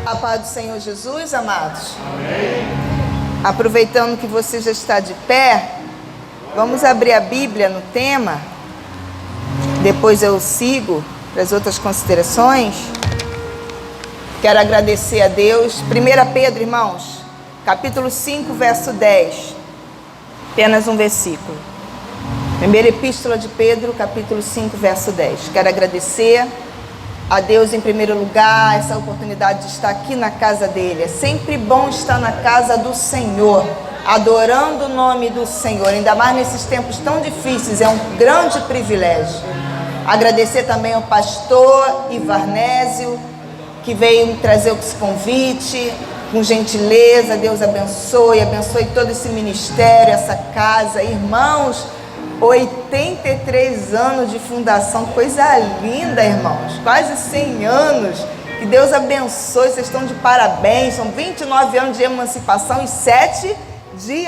A paz do Senhor Jesus, amados. Amém. Aproveitando que você já está de pé, vamos abrir a Bíblia no tema. Depois eu sigo para as outras considerações. Quero agradecer a Deus. 1 Pedro, irmãos, capítulo 5, verso 10. Apenas um versículo. Primeira Epístola de Pedro, capítulo 5, verso 10. Quero agradecer a Deus em primeiro lugar, essa oportunidade de estar aqui na casa dele. É sempre bom estar na casa do Senhor, adorando o nome do Senhor, ainda mais nesses tempos tão difíceis, é um grande privilégio. Agradecer também ao pastor Ivarnésio, que veio me trazer esse convite, com gentileza. Deus abençoe todo esse ministério, essa casa. Irmãos, 83 anos de fundação, coisa linda, irmãos, quase 100 anos, que Deus abençoe, vocês estão de parabéns, são 29 anos de emancipação e 7 de,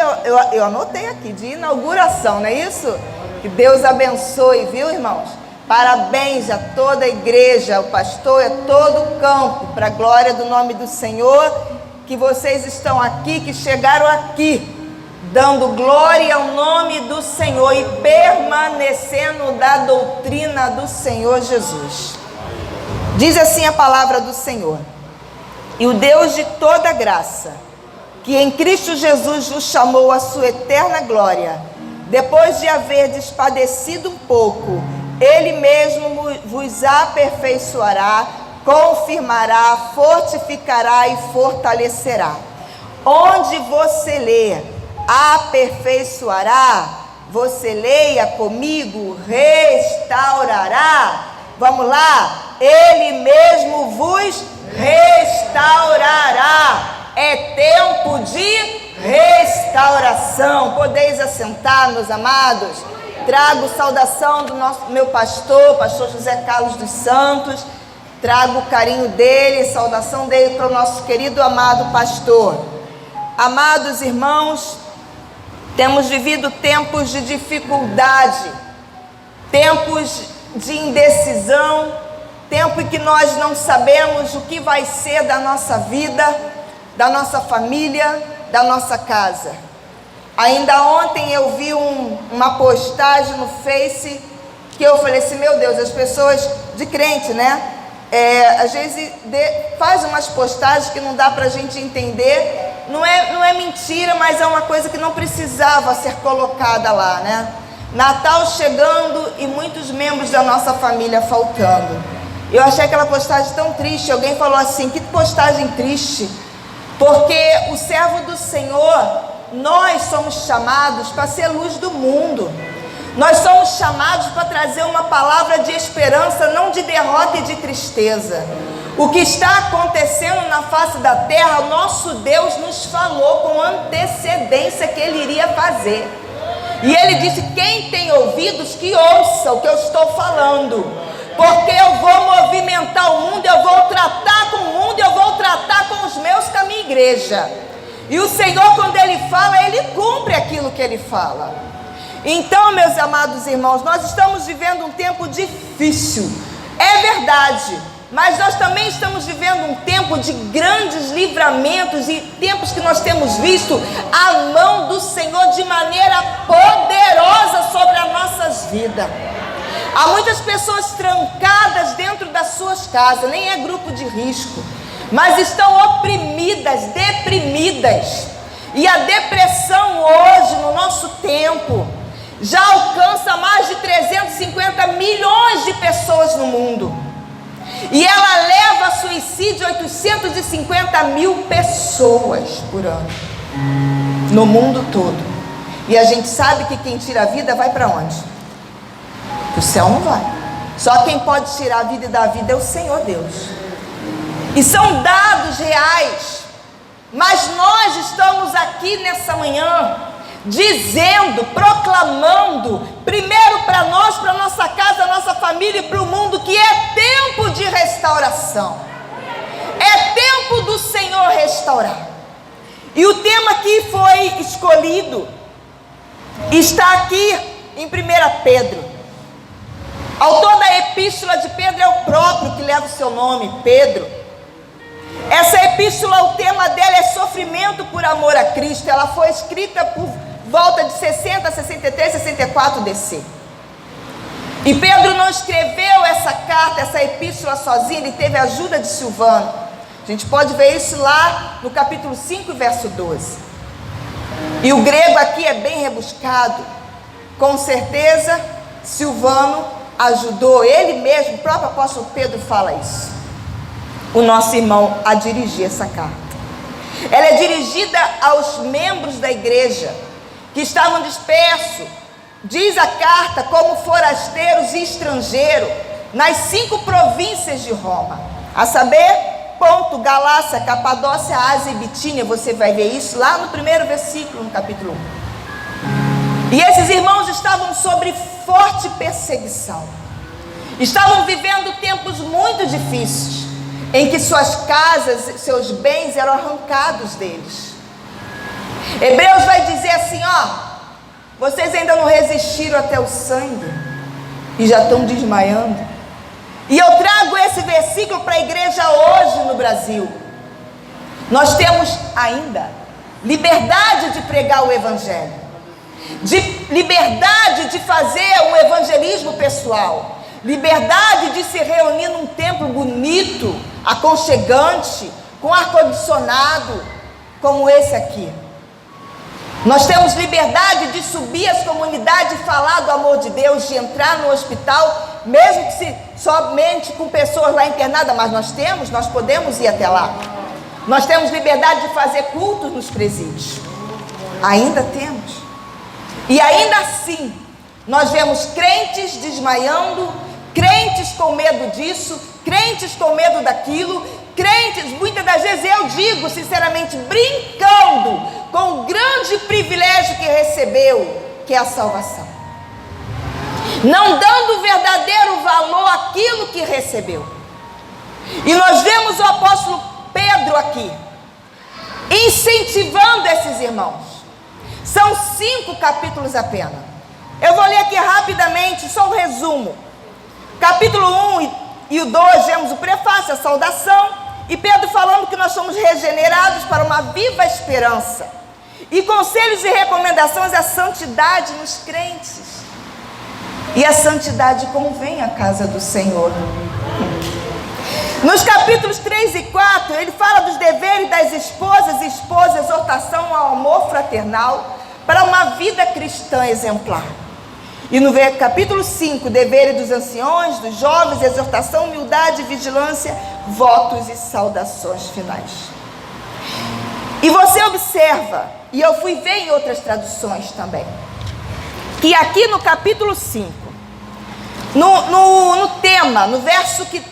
eu anotei aqui, de inauguração, não é isso? Que Deus abençoe, viu, irmãos? Parabéns a toda a igreja, o pastor, a todo o campo, para a glória do nome do Senhor, que vocês estão aqui, que chegaram aqui, dando glória ao nome do Senhor e permanecendo da doutrina do Senhor Jesus. Diz assim a palavra do Senhor: e o Deus de toda graça, que em Cristo Jesus vos chamou à sua eterna glória, depois de haverdes padecido um pouco, Ele mesmo vos aperfeiçoará, confirmará, fortificará e fortalecerá. Onde você lê aperfeiçoará, você leia comigo, restaurará. Vamos lá? Ele mesmo vos restaurará. É tempo de restauração. Podeis assentar, meus amados. Trago saudação do meu pastor José Carlos dos Santos. Trago o carinho dele, saudação dele para o nosso querido amado pastor. Amados irmãos, temos vivido tempos de dificuldade, tempos de indecisão, tempo em que nós não sabemos o que vai ser da nossa vida, da nossa família, da nossa casa. Ainda ontem eu vi uma postagem no Face que eu falei assim, meu Deus, as pessoas de crente, né? Às vezes faz umas postagens que não dá para a gente entender. Não é mentira, mas é uma coisa que não precisava ser colocada lá, né? Natal chegando e muitos membros da nossa família faltando. Eu achei aquela postagem tão triste. Alguém falou assim, que postagem triste, porque o servo do Senhor, nós somos chamados para ser luz do mundo. Nós somos chamados para trazer uma palavra de esperança, não de derrota e de tristeza. O que está acontecendo na face da terra, o nosso Deus nos falou com antecedência que Ele iria fazer. E Ele disse, quem tem ouvidos que ouça o que eu estou falando. Porque eu vou movimentar o mundo, eu vou tratar com o mundo, eu vou tratar com os meus, com a minha igreja. E o Senhor, quando Ele fala, Ele cumpre aquilo que Ele fala. Então, meus amados irmãos, nós estamos vivendo um tempo difícil. É verdade. Mas nós também estamos vivendo um tempo de grandes livramentos e tempos que nós temos visto a mão do Senhor de maneira poderosa sobre as nossas vidas. Há muitas pessoas trancadas dentro das suas casas, nem é grupo de risco, mas estão oprimidas, deprimidas. E a depressão hoje, no nosso tempo, já alcança mais de 350 milhões de pessoas no mundo. E ela leva a suicídio 850 mil pessoas por ano, no mundo todo. E a gente sabe que quem tira a vida vai para onde? Para o céu não vai. Só quem pode tirar a vida e dar a vida é o Senhor Deus. E são dados reais. Mas nós estamos aqui nessa manhã dizendo, proclamando, primeiro para nós, para nossa casa, nossa família e para o mundo, que é tempo de restauração. É tempo do Senhor restaurar. E o tema que foi escolhido está aqui em 1 Pedro. Autor da epístola de Pedro é o próprio que leva o seu nome, Pedro. Essa epístola, o tema dela é sofrimento por amor a Cristo. Ela foi escrita por volta de 60, 63, 64 DC. E Pedro não escreveu essa carta, essa epístola sozinho, ele teve a ajuda de Silvano. A gente pode ver isso lá no capítulo 5, verso 12. E o grego aqui é bem rebuscado. Com certeza, Silvano ajudou, ele mesmo, o próprio apóstolo Pedro fala isso, o nosso irmão, a dirigir essa carta. Ela é dirigida aos membros da igreja que estavam dispersos, diz a carta, como forasteiros e estrangeiros, nas 5 províncias de Roma, a saber, Ponto, Galácia, Capadócia, Ásia e Bitínia. Você vai ver isso lá no primeiro versículo, no capítulo 1. E esses irmãos estavam sob forte perseguição, estavam vivendo tempos muito difíceis, em que suas casas, seus bens eram arrancados deles. Hebreus vai dizer assim, vocês ainda não resistiram até o sangue e já estão desmaiando. E eu trago esse versículo para a igreja hoje no Brasil. Nós temos ainda liberdade de pregar o evangelho, de liberdade de fazer um evangelismo pessoal, liberdade de se reunir num templo bonito, aconchegante, com ar-condicionado, como esse aqui. Nós temos liberdade de subir as comunidades e falar do amor de Deus, de entrar no hospital, mesmo que somente com pessoas lá internadas, mas nós podemos ir até lá. Nós temos liberdade de fazer cultos nos presídios. Ainda temos. E ainda assim, nós vemos crentes desmaiando, crentes com medo disso, crentes com medo daquilo, crentes, muitas das vezes eu digo sinceramente, brincando com o grande privilégio que recebeu, que é a salvação, não dando o verdadeiro valor àquilo que recebeu. E nós vemos o apóstolo Pedro aqui, incentivando esses irmãos. São 5 capítulos apenas. Eu vou ler aqui rapidamente, só um resumo. Capítulo 1 e o 2, vemos o prefácio, a saudação, e Pedro falando que nós somos regenerados para uma viva esperança, e conselhos e recomendações à santidade nos crentes. E a santidade convém à casa do Senhor. Nos capítulos 3 e 4, ele fala dos deveres das esposas e esposas, exortação ao amor fraternal para uma vida cristã exemplar. E no capítulo 5, deveres dos anciões, dos jovens, exortação, humildade, vigilância, votos e saudações finais. E você observa, e eu fui ver em outras traduções também, que aqui no capítulo 5, no tema, no verso que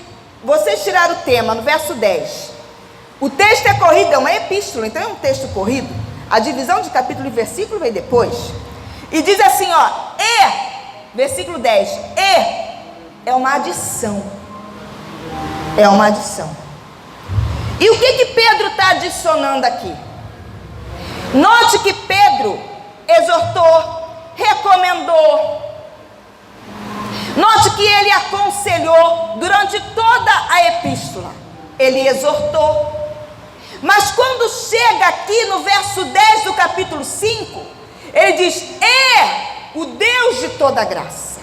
vocês tiraram o tema, no verso 10, o texto é corrido, é uma epístola, então é um texto corrido, a divisão de capítulo e versículo vem depois, e diz assim, versículo 10, é uma adição, é uma adição. E o que Pedro está adicionando aqui? Note que Pedro exortou, recomendou, note que ele aconselhou durante toda a epístola, ele exortou, mas quando chega aqui no verso 10 do capítulo 5, ele diz, o Deus de toda graça,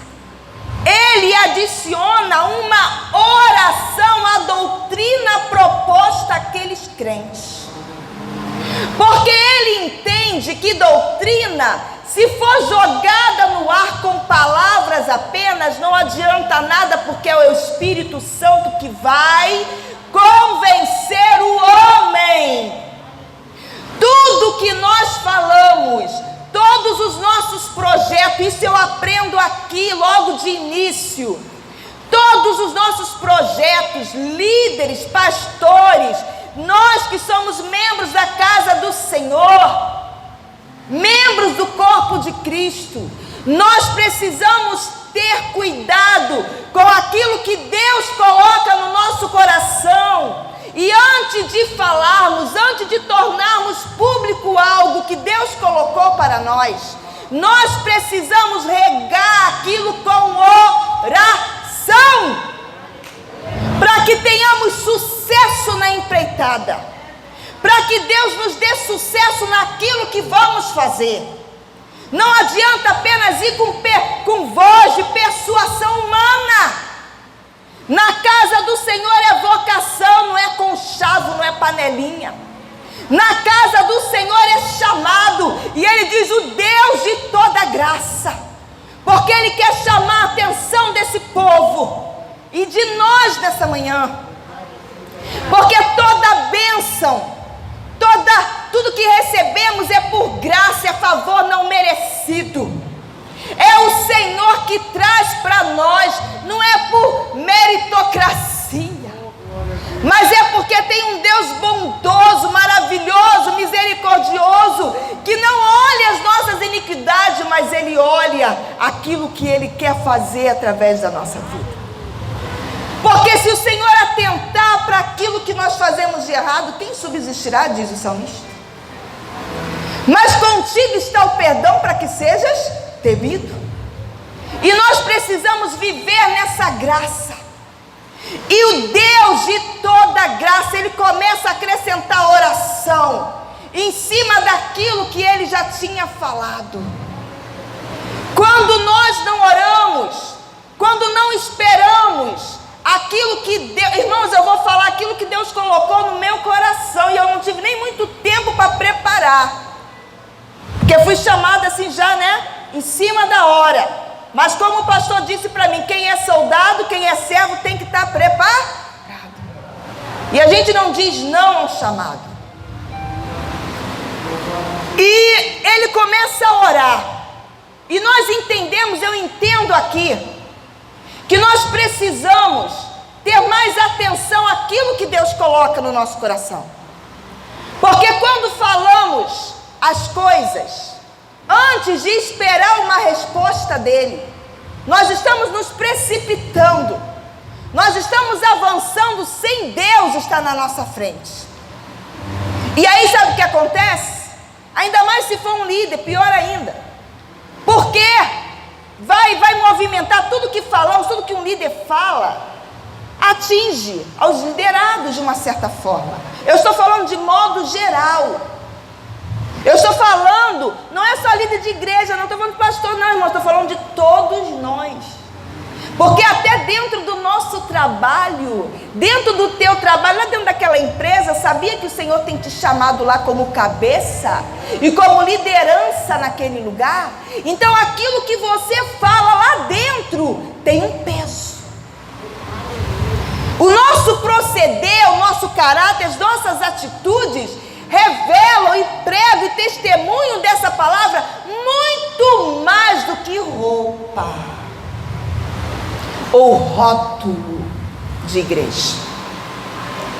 ele adiciona uma oração à doutrina proposta àqueles crentes, porque ele entende que doutrina, se for jogada no ar com palavras apenas, não adianta nada, porque é o Espírito Santo que vai convencer o homem. Tudo que nós falamos, todos os nossos projetos, isso eu aprendo aqui logo de início, todos os nossos projetos, líderes, pastores, nós que somos membros da casa do Senhor, membros do corpo de Cristo, nós precisamos ter cuidado com aquilo que Deus coloca no nosso coração. E antes de falarmos, antes de tornarmos público algo que Deus colocou para nós, nós precisamos regar aquilo com oração, para que tenhamos sucesso na empreitada. orientada, para que Deus nos dê sucesso naquilo que vamos fazer. Não adianta apenas ir com voz de persuasão humana. Na casa do Senhor é vocação, não é conchavo, não é panelinha. Na casa do Senhor é chamado, e Ele diz o Deus de toda graça, porque Ele quer chamar a atenção desse povo e de nós nessa manhã, porque toda bênção, tudo que recebemos é por graça, é favor não merecido. É o Senhor que traz para nós, não é por meritocracia, mas é porque tem um Deus bondoso, maravilhoso, misericordioso, que não olha as nossas iniquidades, mas Ele olha aquilo que Ele quer fazer através da nossa vida. Porque se o Senhor atentar para aquilo que nós fazemos de errado, quem subsistirá, diz o salmista? Mas contigo está o perdão para que sejas temido. E nós precisamos viver nessa graça. E o Deus de toda graça, Ele começa a acrescentar oração em cima daquilo que Ele já tinha falado. Quando nós não oramos, quando não esperamos aquilo que Deus... Irmãos, eu vou falar aquilo que Deus colocou no meu coração, e eu não tive nem muito tempo para preparar, porque fui chamada assim já, né, em cima da hora. Mas como o pastor disse para mim, quem é soldado, quem é servo tem que estar preparado. E a gente não diz não ao chamado. E ele começa a orar. E nós entendemos, eu entendo aqui, que nós precisamos ter mais atenção àquilo que Deus coloca no nosso coração. Porque quando falamos as coisas, antes de esperar uma resposta dele, nós estamos nos precipitando, nós estamos avançando sem Deus estar na nossa frente. E aí sabe o que acontece? Ainda mais se for um líder, pior ainda, porque vai movimentar tudo que falamos, tudo que um líder fala, atinge aos liderados de uma certa forma. Eu estou falando de modo geral. Eu estou falando, não é só líder de igreja, não estou falando de pastor, não, irmão, estou falando de todos nós. Porque até dentro do nosso trabalho, dentro do teu trabalho, lá dentro daquela empresa, sabia que o Senhor tem te chamado lá como cabeça e como liderança naquele lugar? Então aquilo que você fala lá dentro tem um peso. O nosso proceder, o nosso caráter, as nossas atitudes revelam e pregam e testemunham dessa palavra muito mais do que roupa ou rótulo de igreja.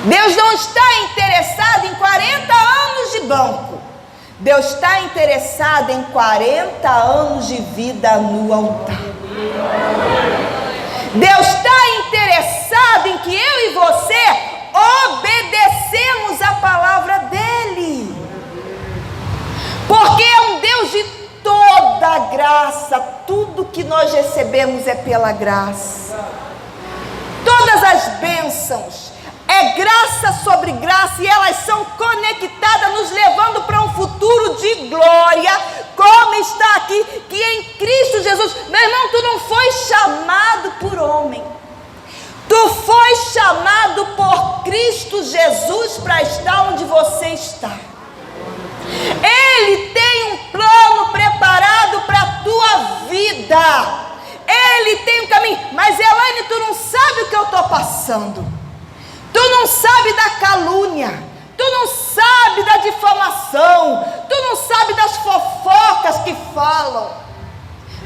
Deus não está interessado em 40 anos de banco. Deus está interessado em 40 anos de vida no altar. Deus está interessado em que eu e você obedecemos a palavra dele, porque é um Deus de toda graça. Tudo que nós recebemos é pela graça. Todas as bênçãos é graça sobre graça, e elas são conectadas, nos levando para um futuro de glória, como está aqui, que em Cristo Jesus. Meu irmão, tu não foi chamado por homem, tu foi chamado por Cristo Jesus para estar onde você está. Ele tem um plano preparado para a tua vida. Ele tem um caminho. Mas Elaine, tu não sabe o que eu estou passando. Tu não sabe da calúnia. Tu não sabe da difamação. Tu não sabe das fofocas que falam.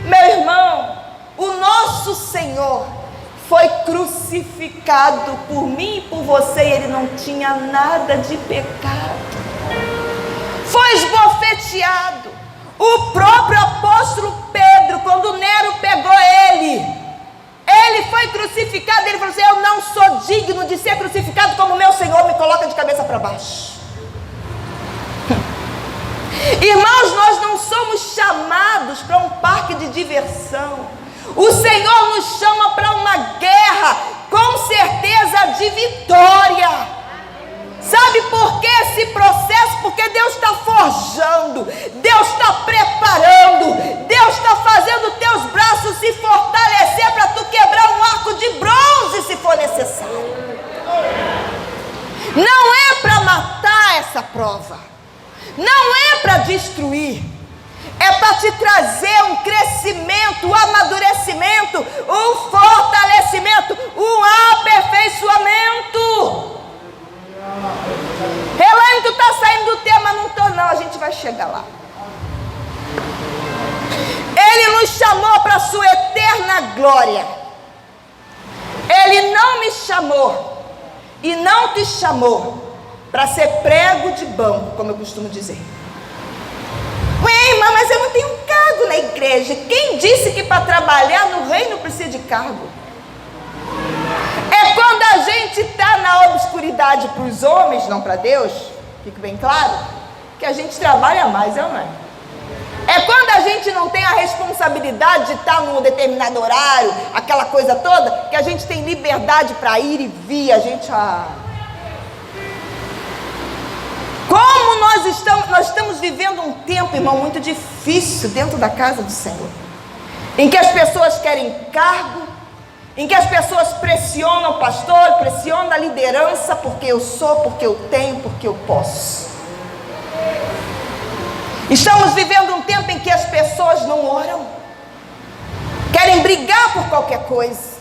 Meu irmão, o nosso Senhor foi crucificado por mim e por você, e ele não tinha nada de pecado. Foi esbofeteado. O próprio apóstolo Pedro, quando Nero pegou ele foi crucificado. Ele falou assim: eu não sou digno de ser crucificado como meu Senhor, me coloca de cabeça para baixo. Irmãos, nós não somos chamados para um parque de diversão. O Senhor nos chama para uma guerra, com certeza de vitória. Sabe forjando, Deus está preparando, Deus está fazendo teus braços se fortalecer para tu quebrar um arco de bronze se for necessário. Não é para matar essa prova, não é para destruir, é para te trazer um crescimento, um amadurecimento, um fortalecimento, um aperfeiçoamento. Elaine, tu está saindo do tema? Não estou não, a gente vai chegar lá. Ele nos chamou para a sua eterna glória. Ele não me chamou e não te chamou para ser prego de banco, como eu costumo dizer. Ué, irmã, mas eu não tenho cargo na igreja. Quem disse que para trabalhar no reino precisa de cargo? É quando a gente está na obscuridade para os homens, não para Deus, fique bem claro, que a gente trabalha mais, não é? É quando a gente não tem a responsabilidade de estar num determinado horário, aquela coisa toda, que a gente tem liberdade para ir e vir, a gente... Como nós estamos vivendo um tempo, irmão, muito difícil dentro da casa do Senhor, em que as pessoas querem cargo, em que as pessoas pressionam o pastor, pressionam a liderança, porque eu sou, porque eu tenho, porque eu posso. Estamos vivendo um tempo em que as pessoas não oram, querem brigar por qualquer coisa.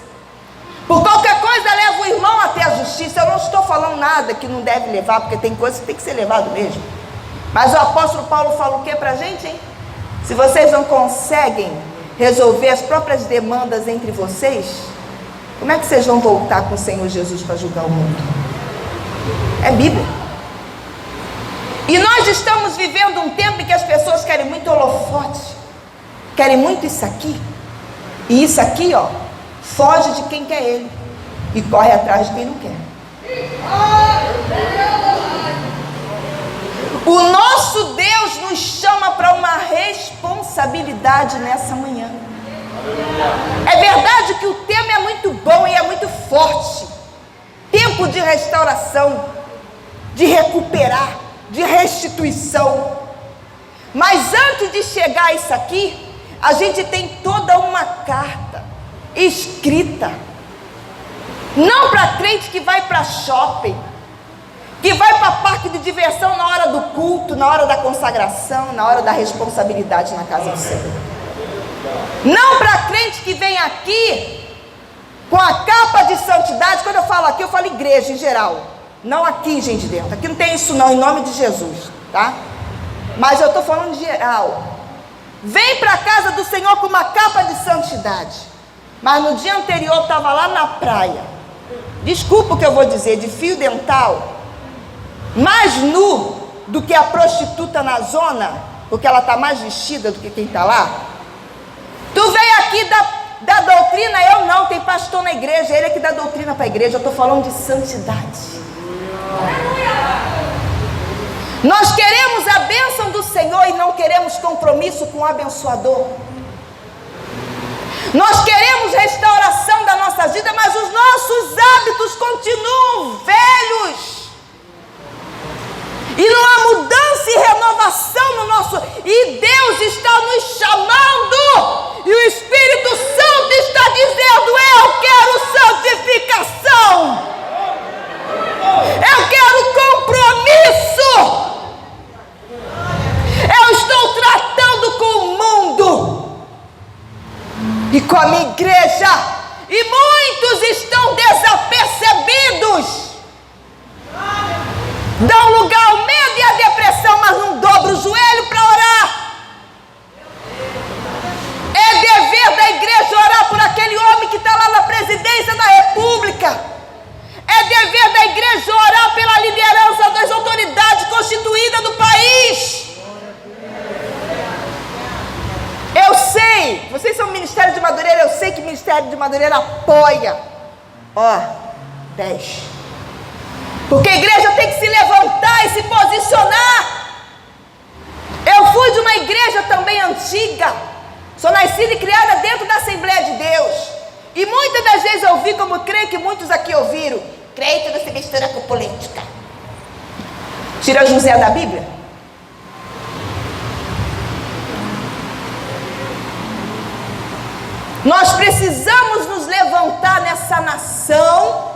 Por qualquer coisa leva o irmão até a justiça. Eu não estou falando nada que não deve levar, porque tem coisas que tem que ser levado mesmo. Mas o apóstolo Paulo fala o que para a gente, hein? Se vocês não conseguem resolver as próprias demandas entre vocês, como é que vocês vão voltar com o Senhor Jesus para julgar o mundo? É Bíblia. E nós estamos vivendo um tempo em que as pessoas querem muito holofote, querem muito isso aqui, e isso aqui, ó, foge de quem quer ele e corre atrás de quem não quer. O nosso Deus nos chama para uma responsabilidade nessa manhã. É verdade que o tema é muito bom e é muito forte. Tempo de restauração, de recuperar, de restituição. Mas antes de chegar a isso aqui, a gente tem toda uma carta escrita, não para crente que vai para shopping, que vai para parque de diversão na hora do culto, na hora da consagração, na hora da responsabilidade na casa do Senhor. Não para crente que vem aqui com a capa de santidade. Quando eu falo aqui, eu falo igreja em geral, não aqui, gente, dentro. Aqui não tem isso não, em nome de Jesus, tá? Mas eu estou falando de geral. Vem para a casa do Senhor com uma capa de santidade, mas no dia anterior estava lá na praia, desculpa o que eu vou dizer, de fio dental, mais nu do que a prostituta na zona, porque ela está mais vestida do que quem está lá. Tu veio aqui da doutrina, eu não, tem pastor na igreja, ele é que dá doutrina para a igreja, eu estou falando de santidade. Nós queremos a bênção do Senhor e não queremos compromisso com o abençoador. Nós queremos restauração da nossa vida, mas os nossos hábitos continuam velhos. E não há mudança e renovação no nosso... E Deus está nos chamando. E o Espírito Santo está dizendo: eu quero santificação. Eu quero compromisso. Eu estou tratando com o mundo e com a minha igreja, e muitos estão desapercebidos, dão lugar ao medo e à depressão, mas não dobram o joelho para orar. É dever da igreja orar por aquele homem que está lá na presidência da república. É dever da igreja orar pela liderança das autoridades constituídas do país. Eu sei, vocês são Ministério de Madureira, eu sei que o Ministério de Madureira apoia. 10. Porque a igreja tem que se levantar e se posicionar. Eu fui de uma igreja também antiga, sou nascida e criada dentro da Assembleia de Deus. E muitas das vezes eu ouvi, como creio que muitos aqui ouviram: crente não se mistura com política. Tira José da Bíblia. essa nação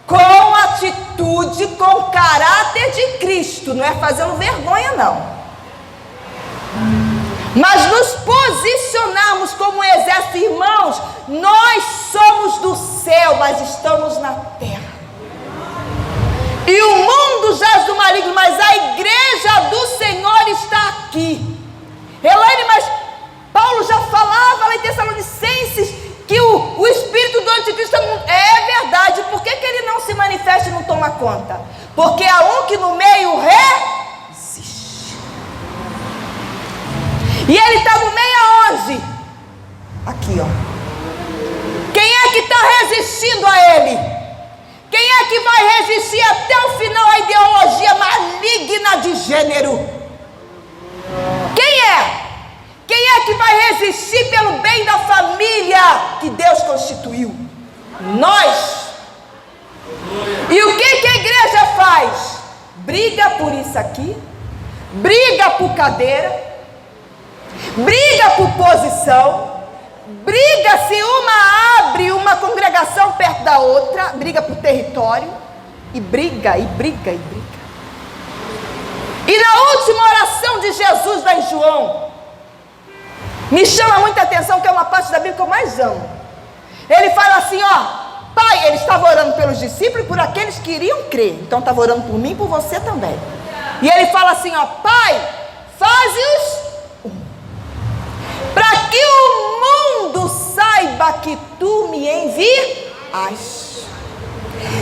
com atitude, com caráter de Cristo. Não é fazendo vergonha, não. Mas nos posicionarmos como exército, irmãos. Nós somos do céu, mas estamos na terra. E o mundo jaz do maligno, mas a igreja do Senhor está aqui. Elaine, mas Paulo já falava lá em Tessalonicenses que o espírito do anticristo é verdade. Por que ele não se manifesta e não toma conta? Porque há um que no meio resiste. E ele está no meio aonde? Aqui, ó. Quem é que está resistindo a ele? Quem é que vai resistir até o final à ideologia maligna de gênero? Quem é? Quem é que vai resistir pelo bem da família que Deus constituiu? Nós. E o que a igreja faz? Briga por isso aqui, briga por cadeira, briga por posição, briga se uma abre uma congregação perto da outra, briga por território, e briga, e briga, e briga. E na última oração de Jesus lá em João, me chama muita atenção, que é uma parte da Bíblia que eu mais amo. Ele fala assim, ó, Pai, ele estava orando pelos discípulos e por aqueles que iriam crer. Então estava orando por mim e por você também. E ele fala assim, ó, Pai, faze-os para que o mundo saiba que tu me enviaste.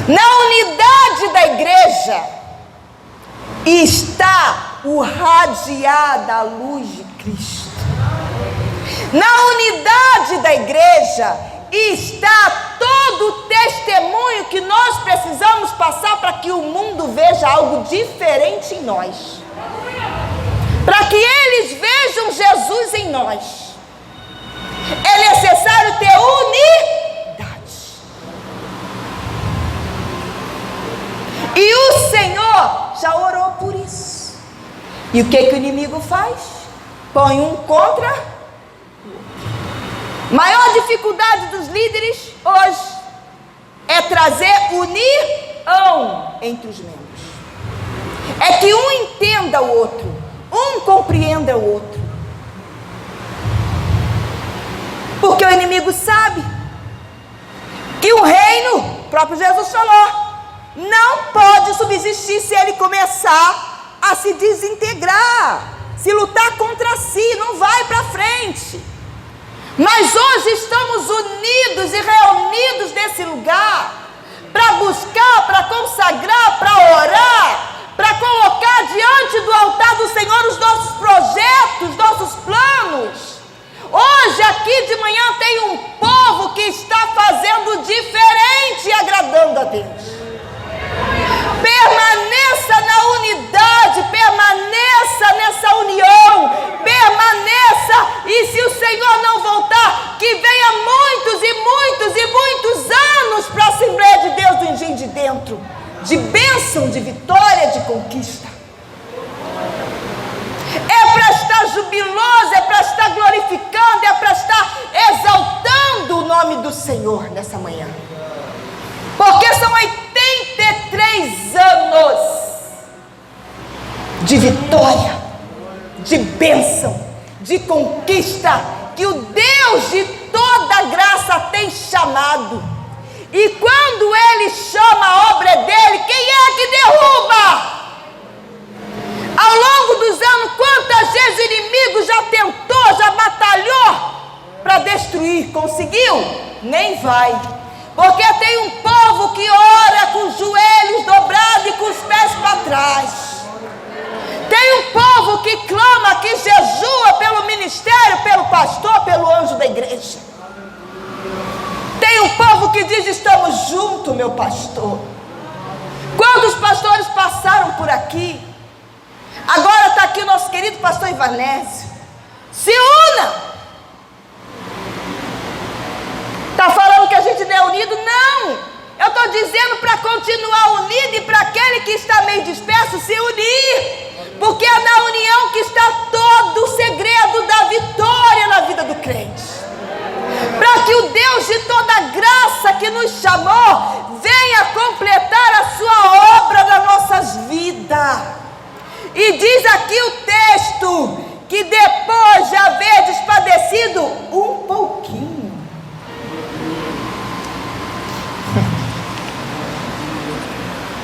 Na unidade da igreja está o radiar da luz de Cristo. Na unidade da igreja está todo o testemunho que nós precisamos passar para que o mundo veja algo diferente em nós. Para que eles vejam Jesus em nós. É necessário ter unidade. E o Senhor já orou por isso. E o que o inimigo faz? Põe um contra. Maior dificuldade dos líderes hoje é trazer união entre os membros. É que um entenda o outro, um compreenda o outro. Porque o inimigo sabe que o reino, o próprio Jesus falou, não pode subsistir se ele começar a se desintegrar, se lutar contra si, não vai para frente. Mas hoje estamos unidos e reunidos nesse lugar para buscar, para consagrar, para orar, para colocar diante do altar do Senhor os nossos projetos, nossos planos. Hoje aqui de manhã tem um povo que está fazendo diferente e agradando a Deus. Permaneça na unidade, permaneça nessa união, permaneça, e se o Senhor não voltar, que venha muitos e muitos e muitos anos para a Assembleia de Deus do Engenho de Dentro, de bênção, de vitória, de conquista. É para estar jubiloso, é para estar glorificando, é para estar exaltando o nome do Senhor nessa manhã. Porque são 83 anos de vitória, de bênção, de conquista, que o Deus de toda graça tem chamado. E quando Ele chama, a obra é dele. Quem é que derruba? Ao longo dos anos, quantas vezes o inimigo já tentou, já batalhou para destruir? Conseguiu? Nem vai. Porque tem um povo que ora com os joelhos dobrados e com os pés para trás. Tem um povo que clama, que jejua pelo ministério, pelo pastor, pelo anjo da igreja. Tem um povo que diz, estamos juntos, meu pastor. Quantos pastores passaram por aqui? Agora está aqui o nosso querido pastor Ivanésio. Se una! Está falando que a gente não é unido? Não! Eu estou dizendo para continuar unido e para aquele que está meio disperso se unir. Porque é na união que está todo o segredo da vitória na vida do crente. Para que o Deus de toda graça que nos chamou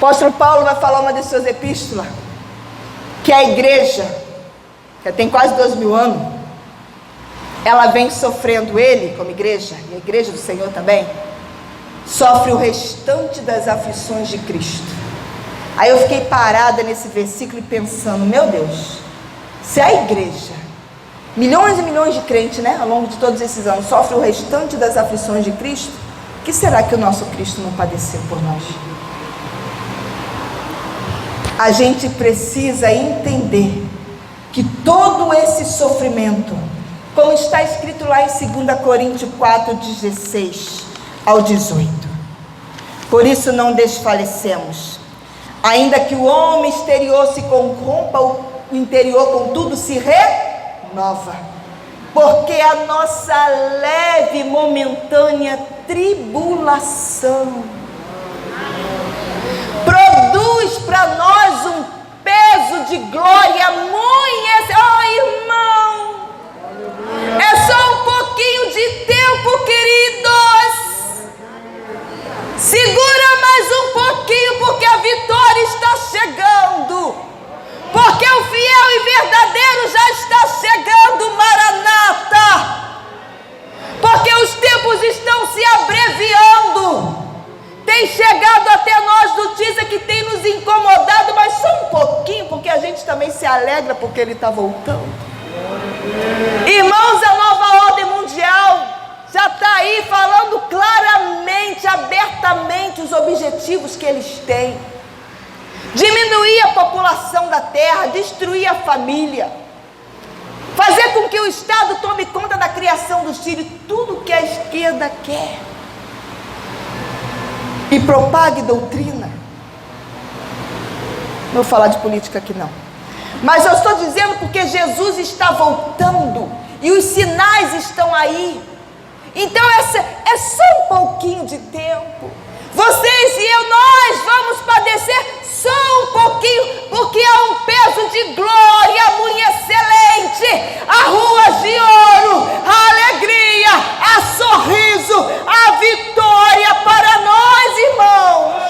apóstolo Paulo vai falar uma de suas epístolas, que a igreja, que tem quase 2000 anos, ela vem sofrendo, ele como igreja, e a igreja do Senhor também, sofre o restante das aflições de Cristo. Aí eu fiquei parada nesse versículo e pensando, meu Deus, se a igreja, milhões e milhões de crentes, né, ao longo de todos esses anos, sofre o restante das aflições de Cristo, o que será que o nosso Cristo não padeceu por nós? A gente precisa entender que todo esse sofrimento, como está escrito lá em 2 Coríntios 4:16 ao 18, por isso não desfalecemos, ainda que o homem exterior se corrompa, o interior contudo se renova, porque a nossa leve e momentânea tribulação produz para nós um peso de glória muito irmão, é só um pouquinho de tempo, queridos. Segura mais um pouquinho, porque a vitória está chegando, porque o fiel e verdadeiro já está chegando, Maranata, porque os tempos estão se abreviando. Tem chegado até nós notícia que tem nos incomodado, mas só um pouquinho, porque a gente também se alegra porque ele está voltando. Irmãos, a nova ordem mundial já está aí falando claramente, abertamente os objetivos que eles têm: diminuir a população da terra, destruir a família, fazer com que o Estado tome conta da criação dos filhos, tudo que a esquerda quer, e propague doutrina. Não vou falar de política aqui não, mas eu estou dizendo porque Jesus está voltando e os sinais estão aí. Então é só um pouquinho de tempo. Vocês e eu, nós vamos padecer só um pouquinho, porque há um peso de glória muito excelente, há ruas de ouro, a alegria, há sorriso, há vitória para nós, irmãos.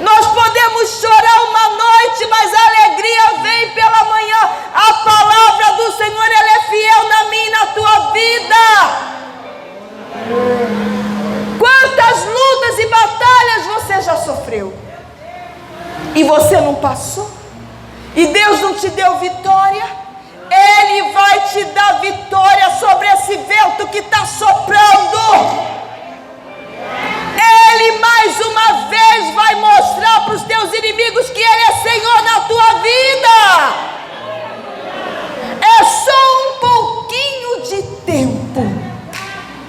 Nós podemos chorar uma noite, mas a alegria vem pela manhã. A palavra do Senhor, ela é fiel na minha e na tua vida. Quantas lutas e batalhas você já sofreu e você não passou? E Deus não te deu vitória? Ele vai te dar vitória sobre esse vento que está soprando. Ele mais uma vez vai mostrar para os teus inimigos que Ele é Senhor na tua vida. É só um pouquinho de tempo,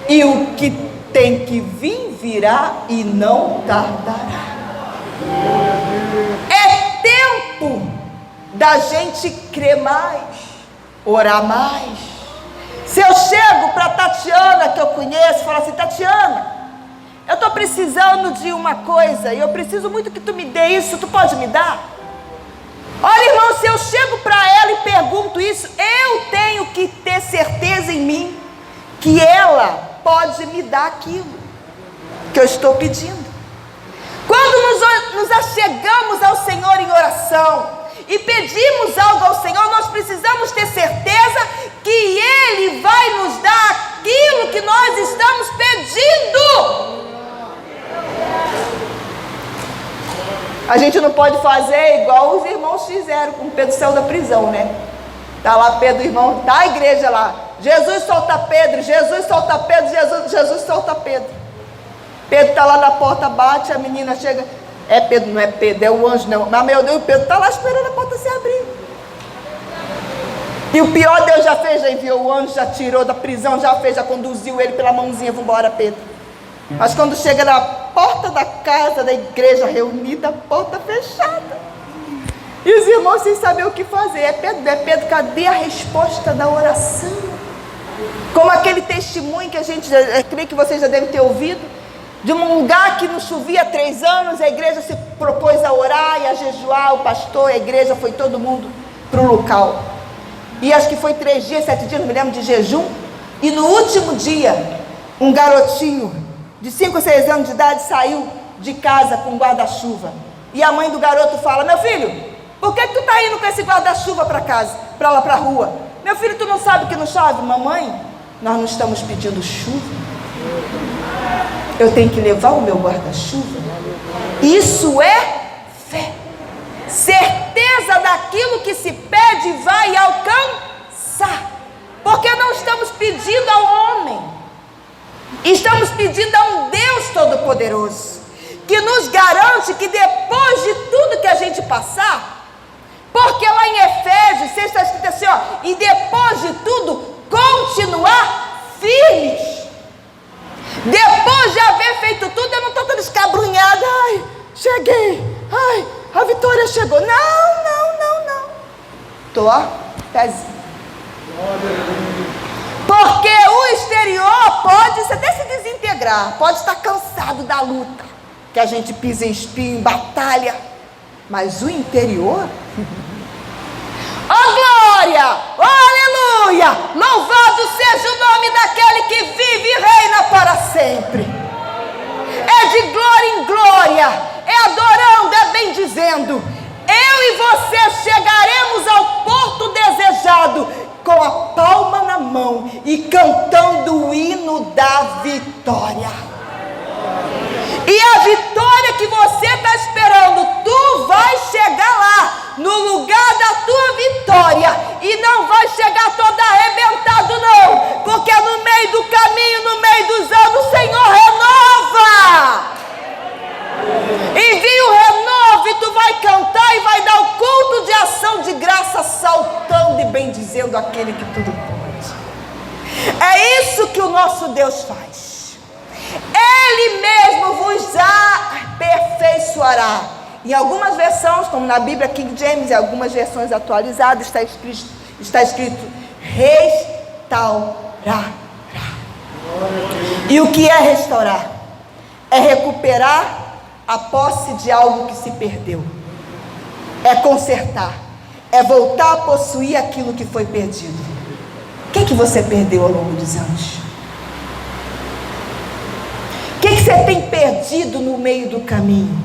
e o que tem que vir, virá e não tardará. É tempo da gente crer mais, orar mais. Se eu chego para Tatiana, que eu conheço, e falo assim: Tatiana, eu estou precisando de uma coisa, e eu preciso muito que tu me dê isso, tu pode me dar? Olha, irmão, se eu chego para ela e pergunto isso, eu tenho que ter certeza em mim que ela pode me dar aquilo que eu estou pedindo. Quando nos achegamos ao Senhor em oração e pedimos algo ao Senhor, nós precisamos ter certeza que Ele vai nos dar aquilo que nós estamos pedindo. A gente não pode fazer igual os irmãos fizeram com Pedro saiu da prisão, né? Está lá Pedro, irmão, está a igreja lá. Jesus solta Pedro, Jesus solta Pedro, Jesus solta Pedro. Pedro está lá na porta, bate, a menina chega. É Pedro, não é Pedro, é o anjo, não. Mas meu Deus, Pedro está lá esperando a porta se abrir. E o pior, Deus já fez, já enviou o anjo, já tirou da prisão, já fez, já conduziu ele pela mãozinha, vamos embora, Pedro. Mas quando chega na porta da casa da igreja reunida, a porta fechada, e os irmãos sem saber o que fazer. É Pedro, cadê a resposta da oração? Como aquele testemunho que a gente, creio que vocês já devem ter ouvido, de um lugar que não chovia há 3 anos, a igreja se propôs a orar e a jejuar, o pastor, a igreja, foi todo mundo para o local. E acho que foi 3 dias, 7 dias, não me lembro, de jejum. E no último dia, um garotinho de 5 ou 6 anos de idade saiu de casa com guarda-chuva. E a mãe do garoto fala: meu filho, por que tu tá indo com esse guarda-chuva para casa, para lá para a rua? Meu filho, tu não sabe que não chove? Mamãe, nós não estamos pedindo chuva. Eu tenho que levar o meu guarda-chuva. Isso é fé. Certeza daquilo que se pede vai alcançar. Porque não estamos pedindo ao homem, estamos pedindo a um Deus Todo-Poderoso, que nos garante que depois de tudo que a gente passar, porque lá em Efésios 6 está escrito assim, ó, e depois de tudo, continuar firmes. Depois de haver feito tudo, eu não estou toda escabrunhada, ai, cheguei, ai, a vitória chegou. Não. Estou, ó, pezinho. Porque o exterior pode até se desintegrar, pode estar cansado da luta, que a gente pisa em espinho, em batalha, mas o interior, oh glória, oh aleluia, louvado seja o nome daquele que vive e reina para sempre. É de glória em glória, é adorando, é bendizendo. Eu e você chegaremos ao porto desejado, com a palma na mão e cantando o hino da vitória. E a vitória que você está esperando, tu vai chegar lá, no lugar da tua vitória, e não vai chegar todo arrebentado não, porque no meio do caminho, no meio dos anos, o Senhor renova. Envia o renovo e tu vai cantar e vai dar o culto de ação de graça, saltando e bendizendo aquele que tudo pode. É isso que o nosso Deus faz. Ele mesmo vos aperfeiçoará. Em algumas versões, como na Bíblia King James, em algumas versões atualizadas, está escrito restaurará. E o que é restaurar? É recuperar a posse de algo que se perdeu, é consertar, é voltar a possuir aquilo que foi perdido. O que você perdeu ao longo dos anos? O que você tem perdido no meio do caminho?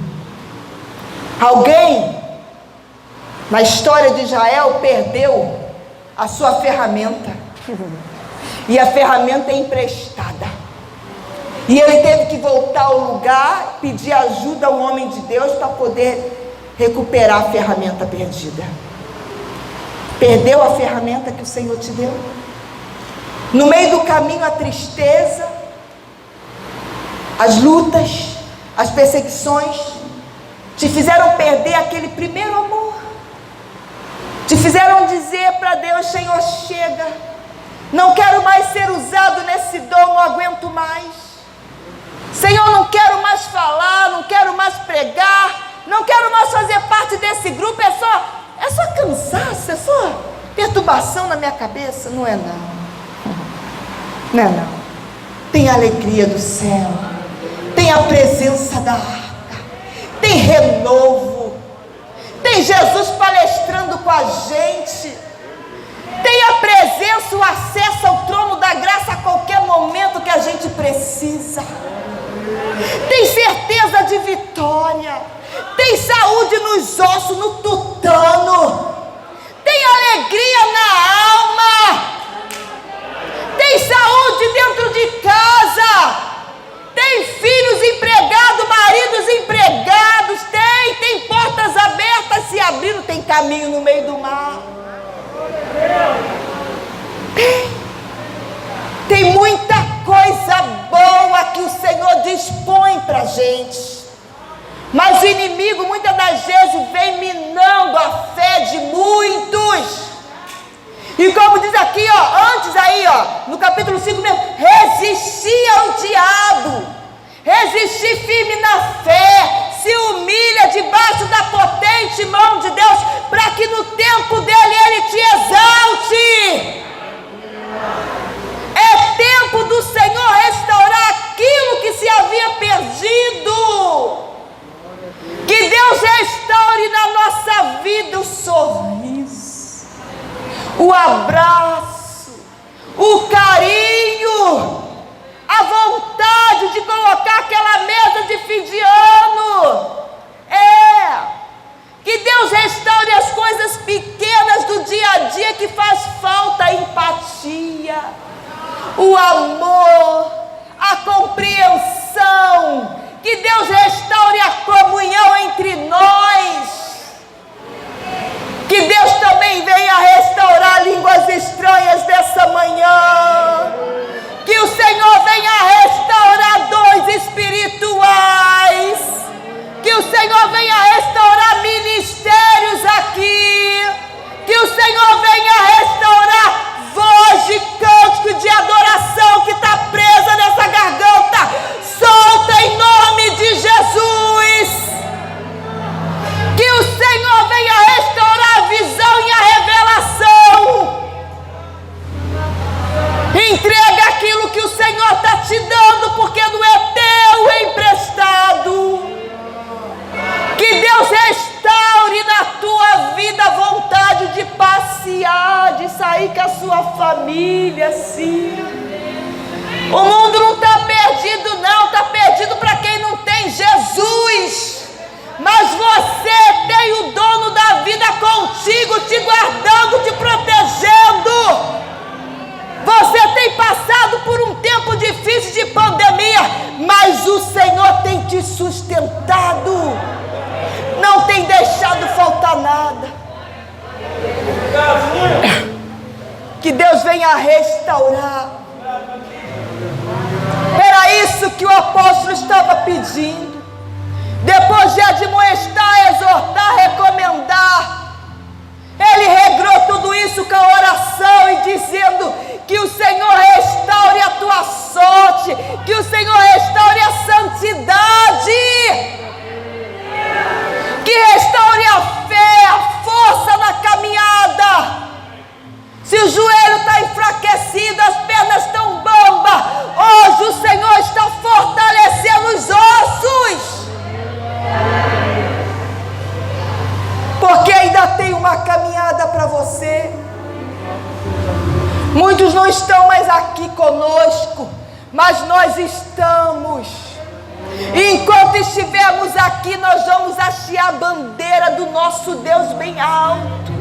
Alguém na história de Israel perdeu a sua ferramenta, e a ferramenta é emprestada. E ele teve que voltar ao lugar, pedir ajuda ao homem de Deus para poder recuperar a ferramenta perdida. Perdeu a ferramenta que o Senhor te deu? No meio do caminho, a tristeza, as lutas, as perseguições, te fizeram perder aquele primeiro amor. Te fizeram dizer para Deus: Senhor, chega, não quero mais ser usado nesse dom, não aguento mais. Senhor, não quero mais falar, não quero mais pregar, não quero mais fazer parte desse grupo, é só cansaço, é só perturbação na minha cabeça. Não é não. Tem a alegria do céu, tem a presença da arca, tem renovo, tem Jesus palestrando com a gente, tem a presença, o acesso ao trono da graça a qualquer momento que a gente precisa. Tem certeza de vitória, tem saúde nos ossos, no tutano, tem alegria na alma, tem saúde dentro de casa, tem filhos empregados, maridos empregados, tem portas abertas se abrindo, tem caminho no meio do mar, tem muita coisa boa que o Senhor dispõe para a gente, mas o inimigo muitas das vezes vem minando a fé de muitos. E como diz aqui, ó, antes aí, ó, no capítulo 5 mesmo, resistir ao diabo, resistir firme na fé, se humilha debaixo da potente mão de Deus, para que no tempo dele ele te exalte. É tempo do Senhor restaurar aquilo que se havia perdido. Que Deus restaure na nossa vida o sorriso, o abraço, o carinho, a a vontade de colocar aquela mesa de fim de ano. Que Deus restaure as coisas pequenas do dia a dia que faz falta: a empatia, o amor, a compreensão. Que Deus restaure a comunhão entre nós. Que Deus também venha restaurar línguas estranhas dessa manhã. Que o Senhor venha restaurar dons espirituais. Que o Senhor venha restaurar ministérios aqui. Que o Senhor venha restaurar voz de cântico, de adoração que está presa nessa garganta. Solta em nome de Jesus. Que o Senhor venha restaurar a visão e a revelação. Entrega aquilo que o Senhor está te dando, porque não é teu, é emprestado. Que Deus restaure na tua vida a vontade de passear, de sair com a sua família, sim. O mundo não está perdido não, está perdido para quem não tem Jesus. Mas você tem o dono da vida contigo, te guardando, te protegendo. Você tem passado por um tempo difícil de pandemia, mas o Senhor tem te sustentado. Não tem deixado faltar nada. Que Deus venha restaurar. Era isso que o apóstolo estava pedindo. Depois de admoestar, exortar, recomendar, ele regrou tudo isso com a oração e dizendo que o Senhor restaure a tua sorte, que o Senhor restaure a santidade, que restaure a fé, a força na caminhada. Se o joelho está enfraquecido, as pernas estão bambas, hoje o Senhor está fortalecendo os ossos. Porque ainda tem uma caminhada para você. Muitos não estão mais aqui conosco, mas nós estamos. E enquanto estivermos aqui, nós vamos hastear a bandeira do nosso Deus bem alto.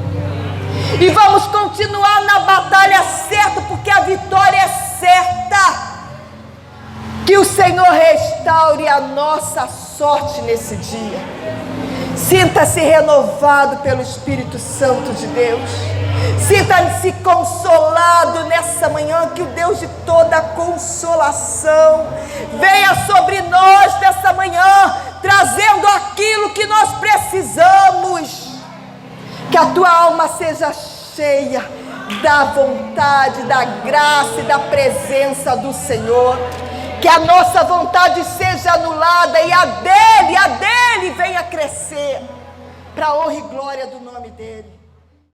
E vamos continuar na batalha certa, porque a vitória é certa. Que o Senhor restaure a nossa sorte nesse dia. Sinta-se renovado pelo Espírito Santo de Deus. Sinta-se consolado nessa manhã. Que o Deus de toda consolação venha sobre nós nessa manhã, trazendo aquilo que nós precisamos. Que a tua alma seja cheia da vontade, da graça e da presença do Senhor. Que a nossa vontade seja anulada e a dele venha crescer, para a honra e glória do nome dele.